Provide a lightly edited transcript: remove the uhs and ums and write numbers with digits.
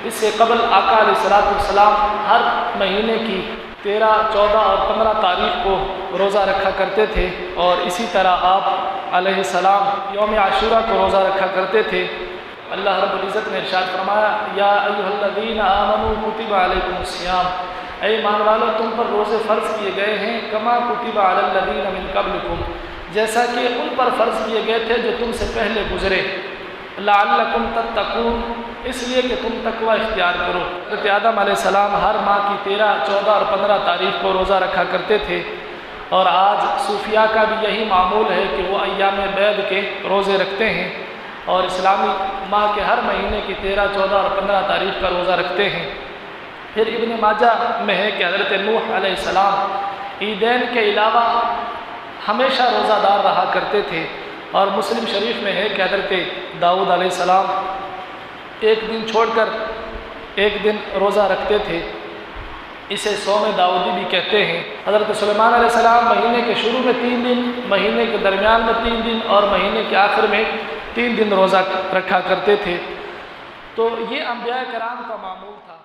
اس سے قبل آقا علیہ الصلوۃ والسلام ہر مہینے کی 13، 14 اور 15 تاریخ کو روزہ رکھا کرتے تھے، اور اسی طرح آپ علیہ السلام یوم عاشورہ کو روزہ رکھا کرتے تھے۔ اللہ رب العزت نے ارشاد فرمایا، یا ایھا الذین آمنوا کتب علیکم الصیام، اے ایمان والو تم پر روزے فرض کیے گئے ہیں، کما کتب علی الذین من قبلکم، جیسا کہ ان پر فرض کیے گئے تھے جو تم سے پہلے گزرے، لعلکم تتقون، اس لیے کہ تم تقوی اختیار کرو۔ حضرت آدم علیہ السلام ہر ماہ کی 13، 14 اور 15 تاریخ کو روزہ رکھا کرتے تھے، اور آج صوفیاء کا بھی یہی معمول ہے کہ وہ ایام بیض کے روزے رکھتے ہیں، اور اسلامی ماہ کے ہر مہینے کی 13، 14 اور 15 تاریخ کا روزہ رکھتے ہیں۔ پھر ابن ماجہ میں ہے کہ حضرت نوح علیہ السلام عیدین کے علاوہ ہمیشہ روزہ دار رہا کرتے تھے، اور مسلم شریف میں ہے کہ حضرت داؤد علیہ السلام ایک دن چھوڑ کر ایک دن روزہ رکھتے تھے، اسے صوم داؤدی بھی کہتے ہیں۔ حضرت سلیمان علیہ السلام مہینے کے شروع میں 3 دن، مہینے کے درمیان میں 3 دن اور مہینے کے آخر میں 3 دن روزہ رکھا کرتے تھے۔ تو یہ انبیاء کرام کا معمول تھا۔